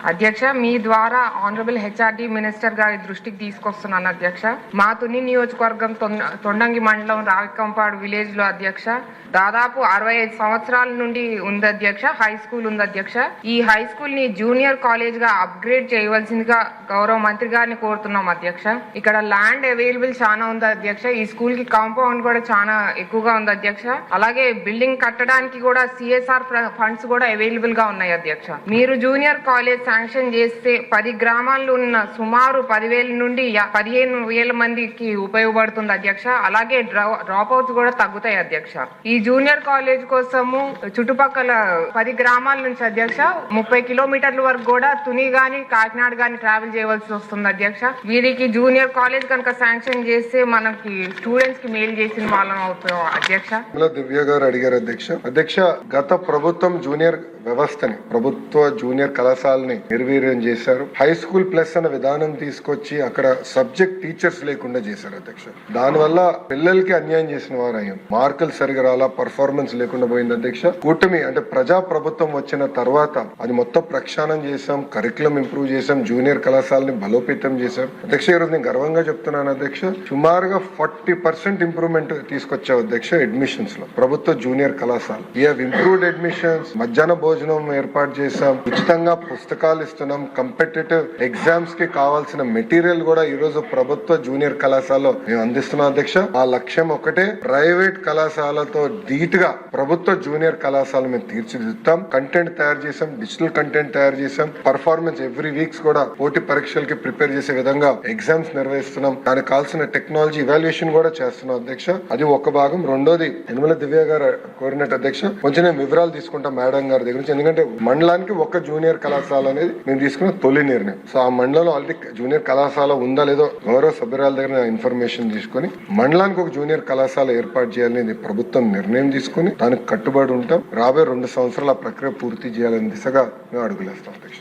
అధ్యక్ష, మీ ద్వారా honourable HRD minister గారి దృష్టికి తీసుకొస్తున్నాను అధ్యక్ష. మా తుని నియోజకవర్గం తొండంగి మండలం రావికంపాడు విలేజ్ లో అధ్యక్ష దాదాపు 65 సంవత్సరాల నుండి ఉంది అధ్యక్ష. హై స్కూల్ ఉంది అధ్యక్ష. ఈ హై స్కూల్ ని జూనియర్ కాలేజ్ గా అప్గ్రేడ్ చేయవలసిందిగా గౌరవ మంత్రి గారిని కోరుతున్నాం అధ్యక్ష. ఇక్కడ ల్యాండ్ అవైలబుల్ చాలా ఉంది అధ్యక్ష. ఈ స్కూల్ కి కాంపౌండ్ కూడా చాలా ఎక్కువగా ఉంది అధ్యక్ష. అలాగే బిల్డింగ్ కట్టడానికి కూడా సిఎస్ఆర్ ఫండ్స్ కూడా అవైలబుల్ గా ఉన్నాయి అధ్యక్ష. మీరు జూనియర్ కాలేజ్ శాంక్షన్ చేస్తే 10 గ్రామాల్లో ఉన్న సుమారు 10,000 నుండి 15,000 మందికి ఉపయోగపడుతుంది అధ్యక్ష. అలాగే డ్రాప్ అవుట్స్ కూడా తగ్గుతాయి అధ్యక్ష. ఈ జూనియర్ కాలేజ్ కోసము చుట్టుపక్కల 10 గ్రామాల నుంచి అధ్యక్ష 30 కిలోమీటర్ల వరకు కూడా తుని గాని కాకినాడ గాని ట్రావెల్ చేయవలసి వస్తుంది అధ్యక్ష. వీరికి జూనియర్ కాలేజ్ కనుక శాంక్షన్ చేస్తే మనకి స్టూడెంట్స్ కి మేలు చేసిన వాళ్ళం అవుతాం అధ్యక్ష. దివ్య గారు అడిగారు అధ్యక్ష, గత ప్రభుత్వం జూనియర్ వ్యవస్థని, ప్రభుత్వ జూనియర్ కళాశాలని నిర్వీర్యం చేశారు. హై స్కూల్ ప్లస్ అనే విధానం తీసుకొచ్చి అక్కడ సబ్జెక్ట్ టీచర్స్ లేకుండా చేశారు అధ్యక్ష. దానివల్ల పిల్లలకి అన్యాయం చేసిన వారు అయ్యాం. మార్కులు సరిగా రాలా, పర్ఫార్మెన్స్ లేకుండా పోయింది అధ్యక్ష. కూటమి అంటే ప్రజా ప్రభుత్వం వచ్చిన తర్వాత అది మొత్తం ప్రక్షాళన చేశాం, కరికులం ఇంప్రూవ్ చేశాం, జూనియర్ కళాశాలని బలోపేతం చేశాం అధ్యక్ష. ఈరోజు నేను గర్వంగా చెప్తున్నాను అధ్యక్ష, సుమారుగా 40% ఇంప్రూవ్మెంట్ తీసుకొచ్చావు అధ్యక్ష అడ్మిషన్స్ లో ప్రభుత్వ జూనియర్ కళాశాల. వీ హావ్ ఇంప్రూవ్డ్ అడ్మిషన్స్, మధ్యాహ్న భోజనం ఏర్పాటు చేశాం, ఉచితంగా పుస్తకాలు ఇస్తున్నాం, కాంపిటేటివ్ ఎగ్జామ్స్ కి కావాల్సిన మెటీరియల్ కూడా ఈ రోజు ప్రభుత్వ జూనియర్ కళాశాలలో మేము అందిస్తున్నాం అధ్యక్ష. ఆ లక్ష్యం ఒకటే, ప్రైవేట్ కళాశాలతో ధీటుగా ప్రభుత్వ జూనియర్ కళాశాల మేము తీర్చిదిద్దుతాం. కంటెంట్ తయారు చేసాం, డిజిటల్ కంటెంట్ తయారు చేసాం, పర్ఫార్మెన్స్ ఎవ్రీ వీక్స్ కూడా పోటీ పరీక్షలకి ప్రిపేర్ చేసే విధంగా ఎగ్జామ్స్ నిర్వహిస్తున్నాం. దానికి కావాల్సిన టెక్నాలజీ ఇవాల్యుయేషన్ కూడా చేస్తున్నాం అధ్యక్ష. అది ఒక భాగం. రెండోది యనమల దివ్య గారు కోరినట్టు అధ్యక్ష, కొంచెం నేను వివరాలు తీసుకుంటాం మేడం గారి దగ్గర నుంచి. ఎందుకంటే మండలానికి ఒక జూనియర్ కళాశాల అనేది మేము తీసుకున్న తొలి నిర్ణయం. సో ఆ మండలంలో ఆల్రెడీ జూనియర్ కళాశాల ఉందా లేదో గౌరవ సభ్యురాల దగ్గర ఇన్ఫర్మేషన్ తీసుకుని మండలానికి ఒక జూనియర్ కళాశాల ఏర్పాటు చేయాలని ప్రభుత్వం నిర్ణయం తీసుకుని దానికి కట్టుబడి ఉంటాం. రాబోయే 2 సంవత్సరాల ప్రక్రియ పూర్తి చేయాలని దిశగా మేము అడుగులేస్తాం అధ్యక్ష.